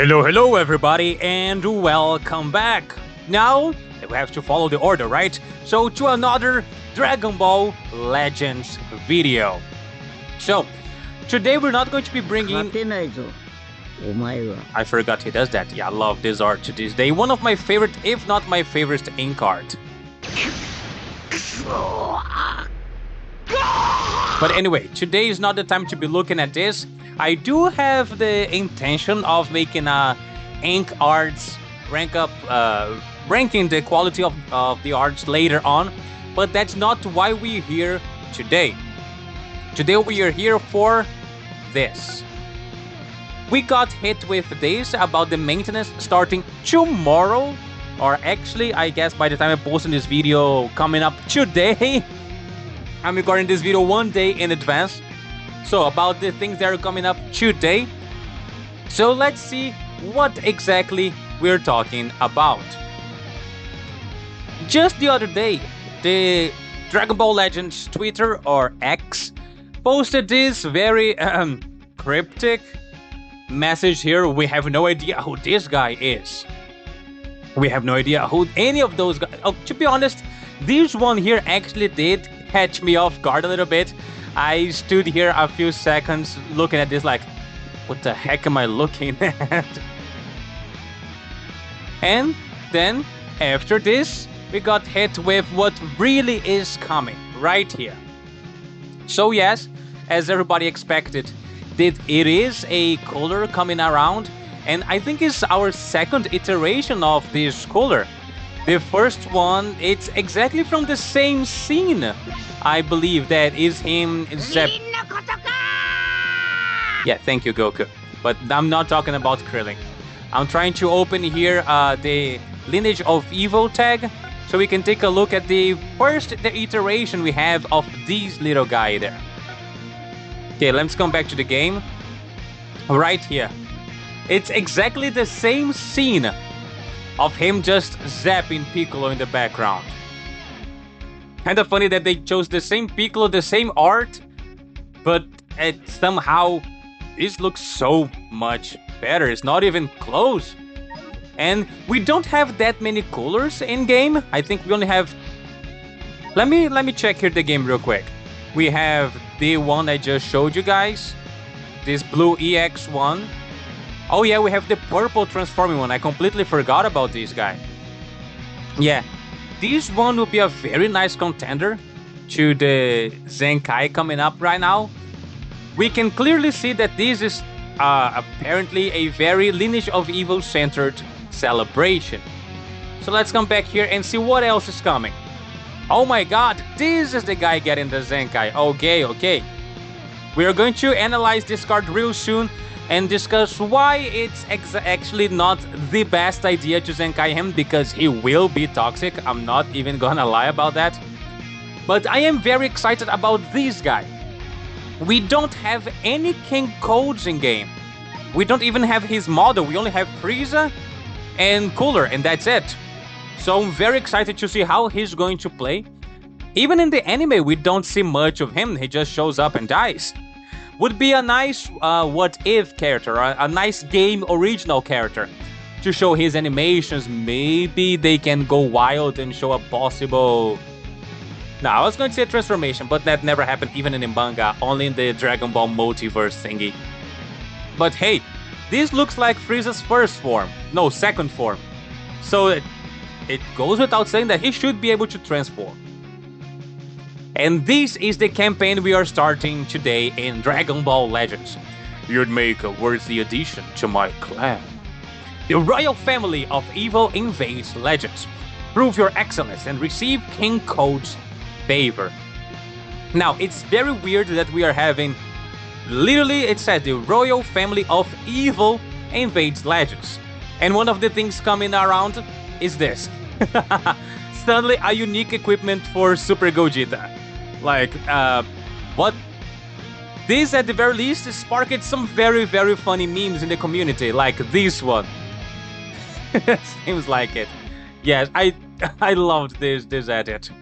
Hello everybody, and welcome back. Now, we have to follow the order, right? So, to another Dragon Ball Legends video. So, today we're not going to be bringing... I forgot he does that. Yeah, I love this art to this day. One of my favorite, if not my favorite, ink art. But anyway, today is not the time to be looking at this. I do have the intention of making a ink arts ranking the quality of the arts later on, but that's not why we're here today. Today we are here for this. We got hit with this about the maintenance starting tomorrow, or actually I guess by the time I'm posting this video coming up today. I'm recording this video one day in advance. So about the things that are coming up today. So let's see what exactly we're talking about. Just the other day, the Dragon Ball Legends Twitter or X posted this very cryptic message here. We have no idea who this guy is. We have no idea who any of those guys. Oh, to be honest, this one here actually did catch me off guard a little bit. I stood here a few seconds looking at this like, what the heck am I looking at? And then, after this, we got hit with what really is coming right here. So yes, as everybody expected, it is a cooler coming around, and I think it's our second iteration of this cooler. The first one, it's exactly from the same scene. I believe that is him. Yeah, thank you, Goku. But I'm not talking about Krillin. I'm trying to open here the Lineage of Evil tag, so we can take a look at the iteration we have of this little guy there. Okay, let's come back to the game. Right here. It's exactly the same scene of him just zapping Piccolo in the background. Kind of funny that they chose the same Piccolo, the same art, but somehow this looks so much better. It's not even close. And we don't have that many coolers in game. I think we only have... Let me check here the game real quick. We have the one I just showed you guys. This blue EX1. Oh yeah, we have the purple transforming one. I completely forgot about this guy. Yeah, this one will be a very nice contender to the Zenkai coming up right now. We can clearly see that this is apparently a very Lineage of Evil centered celebration. So let's come back here and see what else is coming. Oh my god, this is the guy getting the Zenkai. Okay. We are going to analyze this card real soon and discuss why it's actually not the best idea to Zenkai him, because he will be toxic. I'm not even gonna lie about that. But I am very excited about this guy. We don't have any King codes in game. We don't even have his model. We only have Frieza and Cooler, and that's it. So I'm very excited to see how he's going to play. Even in the anime, we don't see much of him. He just shows up and dies. Would be a nice what-if character, a nice game original character to show his animations. Maybe they can go wild and show a possible... No, I was going to say transformation, but that never happened even in the manga, only in the Dragon Ball multiverse thingy. But hey, this looks like Frieza's first form. No, second form. So it goes without saying that he should be able to transform. And this is the campaign we are starting today in Dragon Ball Legends. You'd make a worthy addition to my clan. The royal family of evil invades Legends. Prove your excellence and receive King Code's favor. Now, it's very weird that we are having... Literally, it says the royal family of evil invades Legends. And one of the things coming around is this. Suddenly, a unique equipment for Super Gogeta. Like, what? This, at the very least, sparked some very, very funny memes in the community, like this one. Seems like it. Yes, I loved this edit.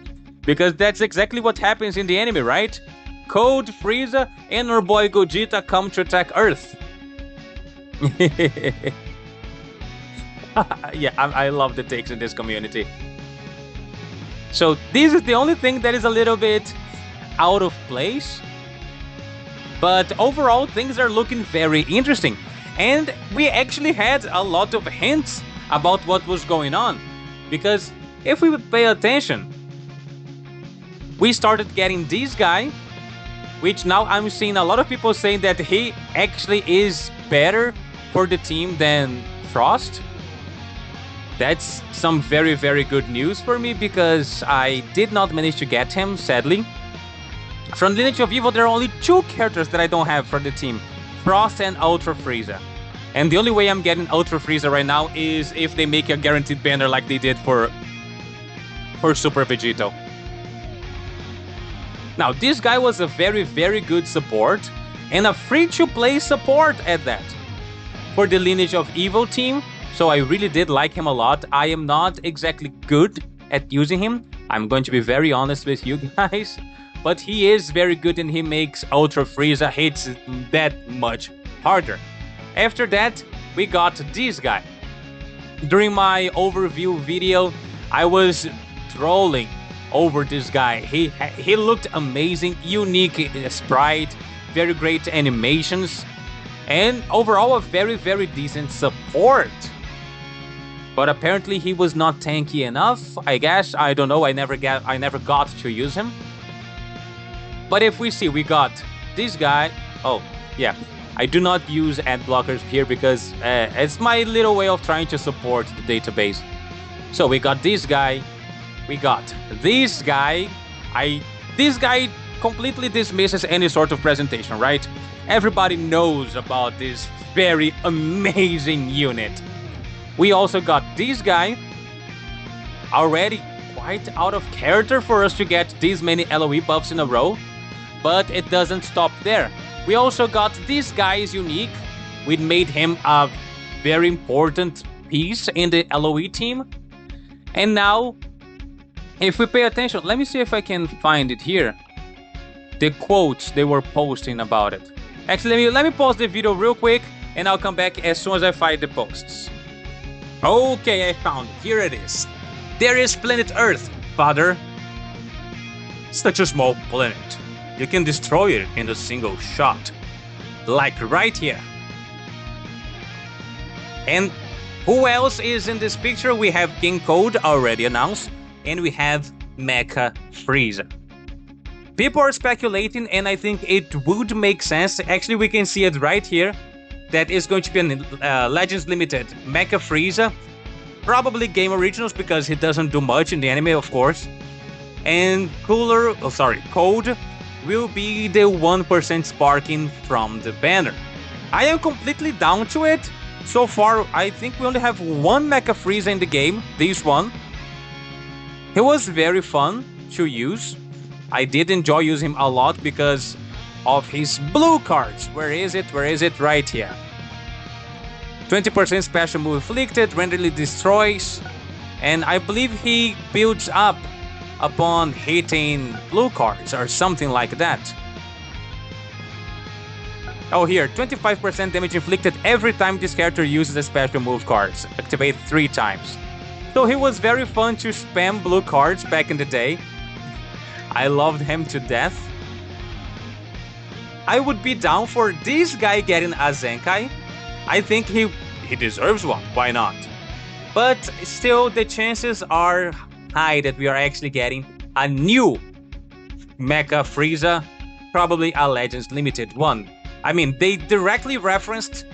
Because that's exactly what happens in the anime, right? Code, Frieza, and our boy Gogeta come to attack Earth. Yeah, I love the takes in this community. So this is the only thing that is a little bit out of place. But overall, things are looking very interesting. And we actually had a lot of hints about what was going on. Because if we would pay attention, we started getting this guy, which now I'm seeing a lot of people saying that he actually is better for the team than Frost. That's some very, very good news for me because I did not manage to get him, sadly. From Lineage of Evil, there are only 2 characters that I don't have for the team. Frost and Ultra Frieza. And the only way I'm getting Ultra Frieza right now is if they make a guaranteed banner like they did for Super Vegito. Now, this guy was a very, very good support, and a free-to-play support at that, for the Lineage of Evil team, so I really did like him a lot. I am not exactly good at using him, I'm going to be very honest with you guys, but he is very good and he makes Ultra Frieza hits that much harder. After that, we got this guy. During my overview video, I was trolling over this guy. He looked amazing, unique sprite, very great animations, and overall a very, very decent support. But apparently he was not tanky enough, I guess. I don't know, I never got to use him. But if we see, we got this guy. Oh, yeah. I do not use ad blockers here because it's my little way of trying to support the database. So we got this guy. We got this guy. This guy completely dismisses any sort of presentation, right? Everybody knows about this very amazing unit. We also got this guy. Already quite out of character for us to get these many LOE buffs in a row. But it doesn't stop there. We also got this guy's unique. We made him a very important piece in the LOE team. And now, if we pay attention, let me see if I can find it here. The quotes they were posting about it. Actually, let me pause the video real quick and I'll come back as soon as I find the posts. Okay, I found it. Here it is. There is planet Earth, father. Such a small planet. You can destroy it in a single shot. Like right here. And who else is in this picture? We have King Cold already announced. And we have Mecha Frieza. People are speculating and I think it would make sense. Actually, we can see it right here. That is going to be a Legends Limited Mecha Frieza. Probably Game Originals because he doesn't do much in the anime, of course. And Cold will be the 1% sparking from the banner. I am completely down to it. So far, I think we only have one Mecha Frieza in the game, this one. He was very fun to use. I did enjoy using him a lot because of his blue cards. Where is it? Where is it? Right here. 20% special move inflicted, randomly destroys, and I believe he builds up upon hitting blue cards or something like that. Oh, here, 25% damage inflicted every time this character uses a special move cards, activate 3 times. So he was very fun to spam blue cards back in the day. I loved him to death. I would be down for this guy getting a Zenkai. I think he deserves one, why not? But still, the chances are high that we are actually getting a new Mecha Frieza, probably a Legends Limited one. I mean, they directly referenced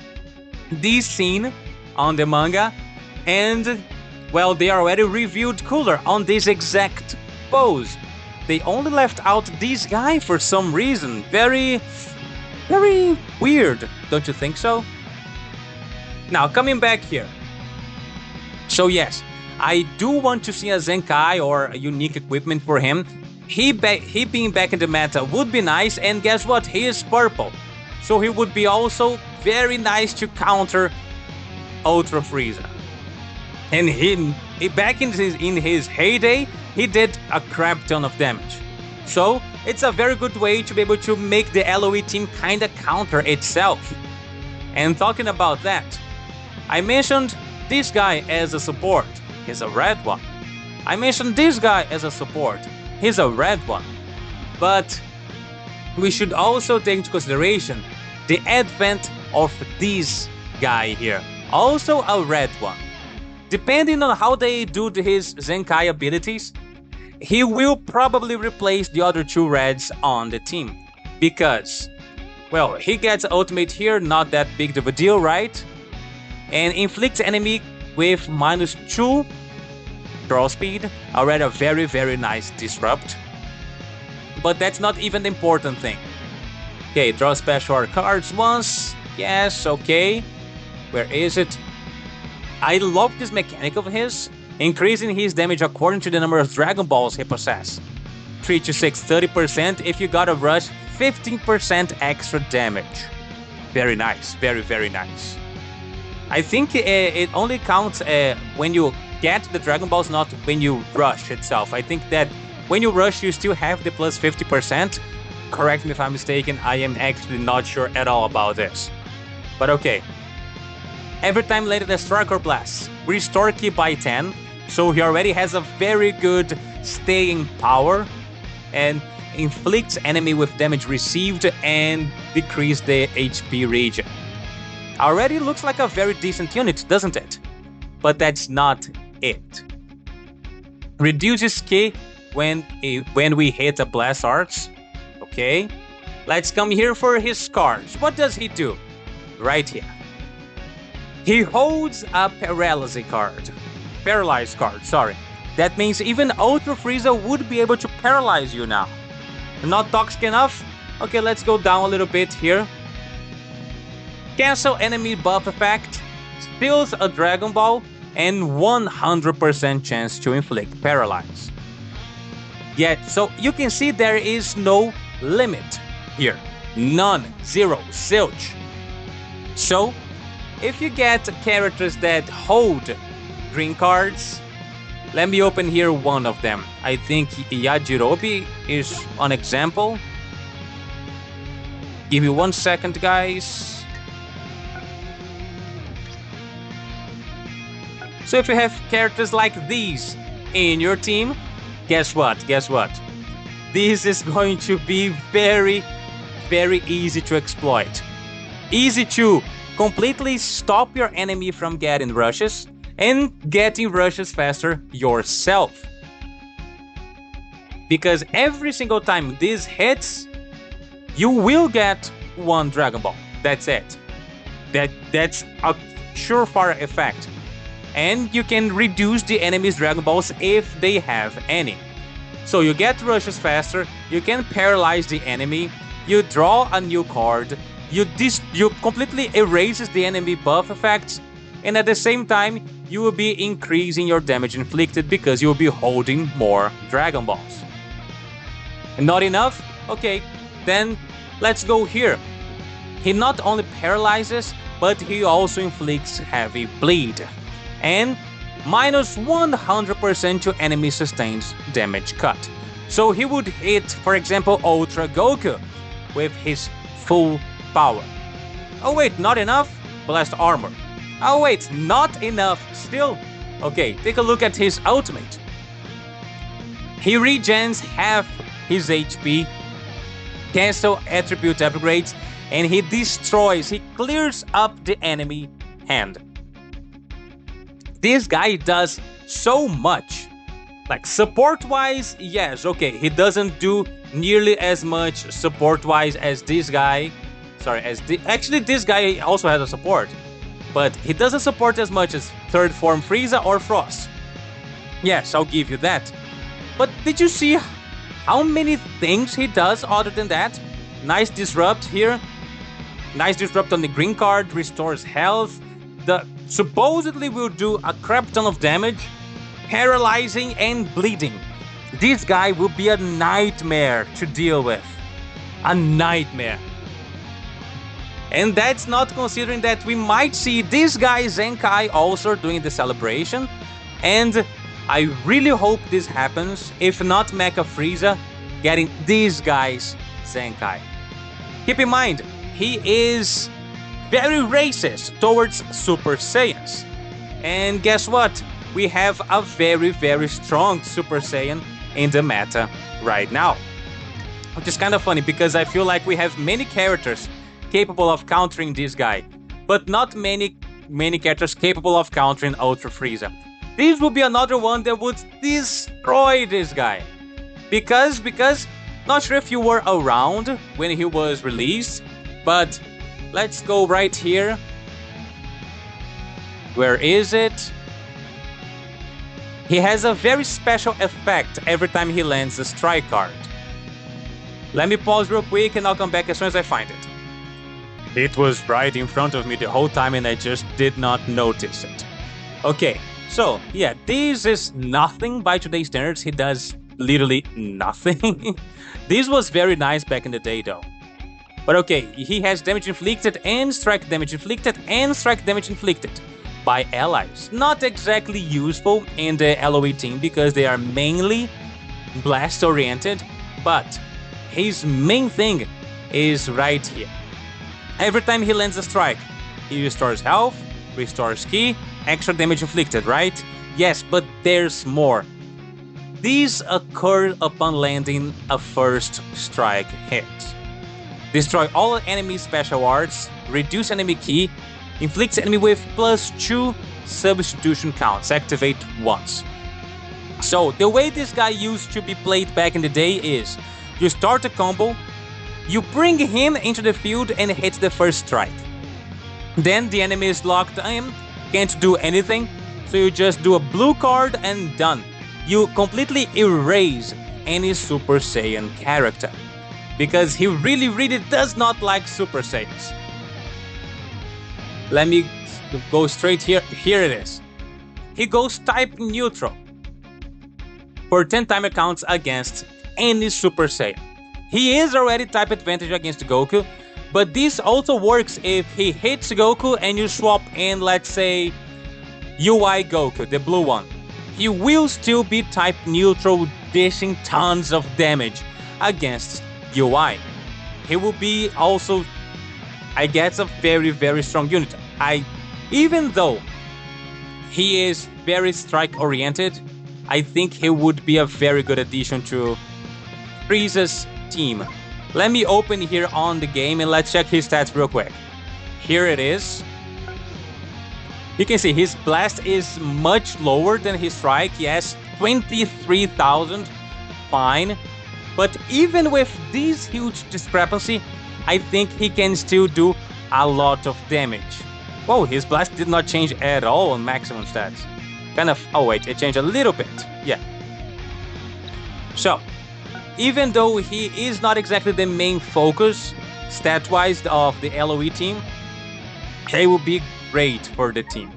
this scene on the manga, and, well, they already reviewed Cooler on this exact pose. They only left out this guy for some reason. Very, very weird, don't you think so? Now, coming back here. So yes, I do want to see a Zenkai or a unique equipment for him. He being back in the meta would be nice, and guess what? He is purple. So he would be also very nice to counter Ultra Frieza. And he back in his heyday, he did a crap ton of damage. So it's a very good way to be able to make the LOE team kinda counter itself. And talking about that, I mentioned this guy as a support. He's a red one. I mentioned this guy as a support. He's a red one. But we should also take into consideration the advent of this guy here. Also a red one. Depending on how they do his Zenkai abilities, he will probably replace the other two reds on the team. Because, well, he gets ultimate here, not that big of a deal, right? And inflicts enemy with -2 draw speed. Already a very, very nice disrupt. But that's not even the important thing. Okay, draw special cards once. Yes, okay. Where is it? I love this mechanic of his, increasing his damage according to the number of Dragon Balls he possesses. 3 to 6, 30%. If you got a rush, 15% extra damage. Very nice, very, very nice. I think it only counts when you get the Dragon Balls, not when you rush itself. I think that when you rush, you still have the plus 50%. Correct me if I'm mistaken, I am actually not sure at all about this. But okay. Every time later the Striker Blast, restore ki by 10, so he already has a very good staying power, and inflicts enemy with damage received and decrease the HP regen. Already looks like a very decent unit, doesn't it? But that's not it. Reduces ki when we hit a Blast Arts. Okay, let's come here for his cards. What does he do? Right here. He holds a paralysis card. Paralyzed card, sorry. That means even Ultra Frieza would be able to paralyze you now. Not toxic enough? Okay, let's go down a little bit here. Cancel enemy buff effect. Steals a Dragon Ball. And 100% chance to inflict paralyze. Yeah, so you can see there is no limit here. None. Zero. Zilch. So, if you get characters that hold green cards, let me open here one of them. I think Yajirobe is an example. Give me 1 second, guys. So if you have characters like these in your team, guess what? Guess what? This is going to be very, very easy to exploit. Easy to completely stop your enemy from getting rushes and getting rushes faster yourself. Because every single time this hits, you will get one Dragon Ball. That's it. That's a surefire effect. And you can reduce the enemy's Dragon Balls if they have any. So you get rushes faster, you can paralyze the enemy, you draw a new card, you completely erases the enemy buff effects, and at the same time, you will be increasing your damage inflicted because you will be holding more Dragon Balls. And not enough? Okay, then let's go here. He not only paralyzes, but he also inflicts heavy bleed. And minus 100% to enemy sustained damage cut. So he would hit, for example, Ultra Goku with his full power. Oh wait, not enough? Blast Armor. Oh wait, not enough still? Okay, take a look at his ultimate. He regens half his HP, cancel attribute upgrades, and he destroys, he clears up the enemy hand. This guy does so much. Like support-wise, yes, okay, he doesn't do nearly as much support-wise as this guy. Sorry, actually this guy also has a support. But he doesn't support as much as third form Frieza or Frost. Yes, I'll give you that. But did you see how many things he does other than that? Nice disrupt here. Nice disrupt on the green card, restores health. The supposedly will do a crap ton of damage, paralyzing and bleeding. This guy will be a nightmare to deal with. A nightmare. And that's not considering that we might see this guy Zenkai also doing the celebration. And I really hope this happens, if not Mecha Frieza getting these guys Zenkai. Keep in mind, he is very racist towards Super Saiyans. And guess what? We have a very, very strong Super Saiyan in the meta right now. Which is kind of funny because I feel like we have many characters capable of countering this guy, but not many characters capable of countering Ultra Frieza. This will be another one that would destroy this guy. Because, not sure if you were around when he was released, but let's go right here. Where is it? He has a very special effect every time he lands a strike card. Let me pause real quick and I'll come back as soon as I find it. It was right in front of me the whole time and I just did not notice it. Okay, so yeah, this is nothing by today's standards. He does literally nothing. This was very nice back in the day though. But okay, he has damage inflicted and strike damage inflicted and strike damage inflicted by allies. Not exactly useful in the LoE team because they are mainly blast oriented, but his main thing is right here. Every time he lands a strike, he restores health, restores ki, extra damage inflicted, right? Yes, but there's more. These occur upon landing a first strike hit. Destroy all enemy special arts, reduce enemy ki, inflicts enemy with +2 substitution counts, activate once. So the way this guy used to be played back in the day is you start a combo, you bring him into the field and hit the first strike. Then the enemy is locked in, can't do anything, so you just do a blue card and done. You completely erase any Super Saiyan character. Because he really does not like Super Saiyans. Let me go straight here. Here it is. He goes type neutral for 10 timer counts against any Super Saiyan. He is already type advantage against Goku, but this also works if he hits Goku and you swap in, let's say, UI Goku, the blue one. He will still be type neutral, dishing tons of damage against UI. He will be also, I guess, a very strong unit. Even though he is very strike oriented, I think he would be a very good addition to Frieza's team. Let me open here on the game and let's check his stats real quick. Here it is. You can see his blast is much lower than his strike. Yes, 23,000. Fine. But even with this huge discrepancy, I think he can still do a lot of damage. Whoa, his blast did not change at all on maximum stats. Kind of, oh wait, it changed a little bit. Yeah. So, even though he is not exactly the main focus, stat-wise, of the LoE team, he will be great for the team.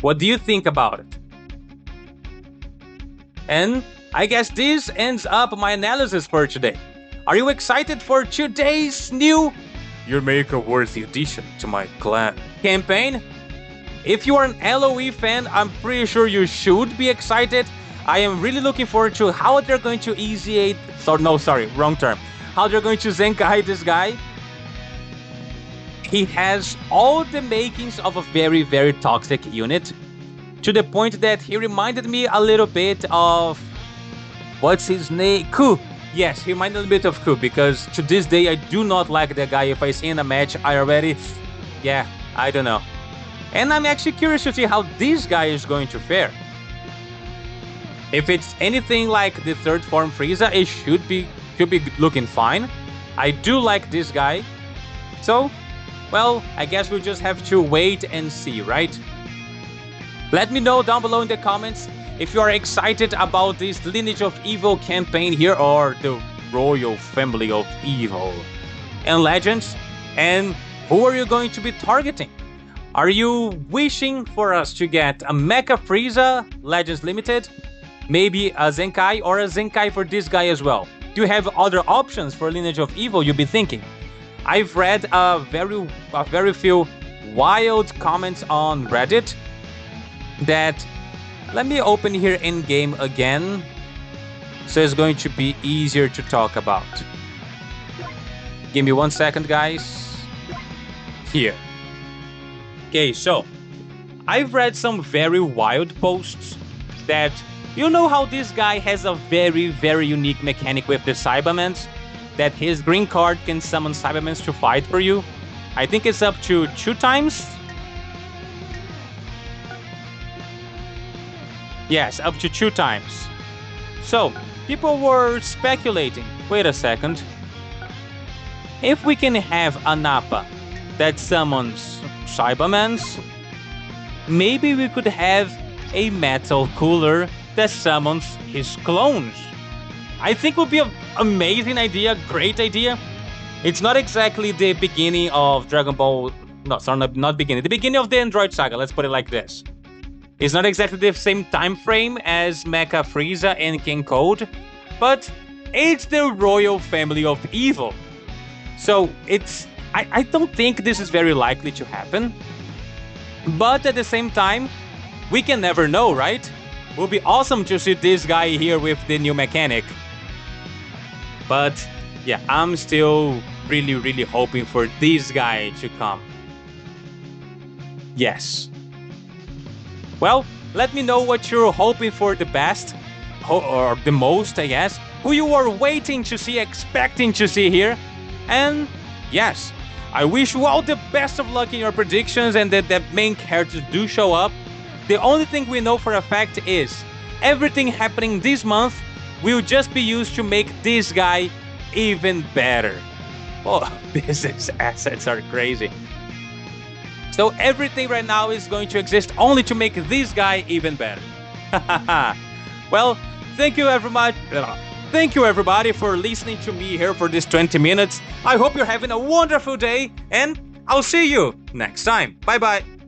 What do you think about it? And I guess this ends up my analysis for today. Are you excited for today's new You Make a Worthy addition to my clan campaign? If you are an LoE fan, I'm pretty sure you should be excited. I am really looking forward to how they're going to how they're going to Zenkai this guy. He has all the makings of a very toxic unit, to the point that he reminded me a little bit of, what's his name? Ku. Yes, he reminded a little bit of Ku, because to this day I do not like that guy. If I see in a match, I don't know. And I'm actually curious to see how this guy is going to fare. If it's anything like the third form Frieza, it should be looking fine. I do like this guy. So, well, I guess we'll just have to wait and see, right? Let me know down below in the comments if you are excited about this Lineage of Evil campaign here, or the Royal Family of Evil and Legends, and who are you going to be targeting? Are you wishing for us to get a Mecha Frieza Legends Limited, maybe a Zenkai, or a Zenkai for this guy as well? Do you have other options for Lineage of Evil you'll be thinking? I've read a very few wild comments on Reddit that, let me open here in game again, so it's going to be easier to talk about. Give me 1 second, guys. Here. Okay, so I've read some very wild posts that you know how this guy has a very unique mechanic with the Cybermans, that his green card can summon Cybermans to fight for you. I think it's up to 2 times. Yes, up to 2 times. So, people were speculating, wait a second, if we can have a Nappa that summons Cybermans, maybe we could have a Metal Cooler that summons his clones. I think would be an amazing idea, great idea. It's not exactly the beginning of Dragon Ball, no, sorry, not beginning, the beginning of the Android Saga, let's put it like this. It's not exactly the same time frame as Mecha Frieza and King Cold, but it's the royal family of evil. So I don't think this is very likely to happen. But at the same time, we can never know, right? It would be awesome to see this guy here with the new mechanic. But yeah, I'm still really hoping for this guy to come. Yes. Well, let me know what you're hoping for the best, or the most, I guess. Who you are waiting to see, expecting to see here. And yes, I wish you all the best of luck in your predictions and that the main characters do show up. The only thing we know for a fact is everything happening this month will just be used to make this guy even better. Oh, business assets are crazy. So everything right now is going to exist only to make this guy even better. Well, thank you everybody. Thank you everybody for listening to me here for this 20 minutes. I hope you're having a wonderful day and I'll see you next time. Bye bye.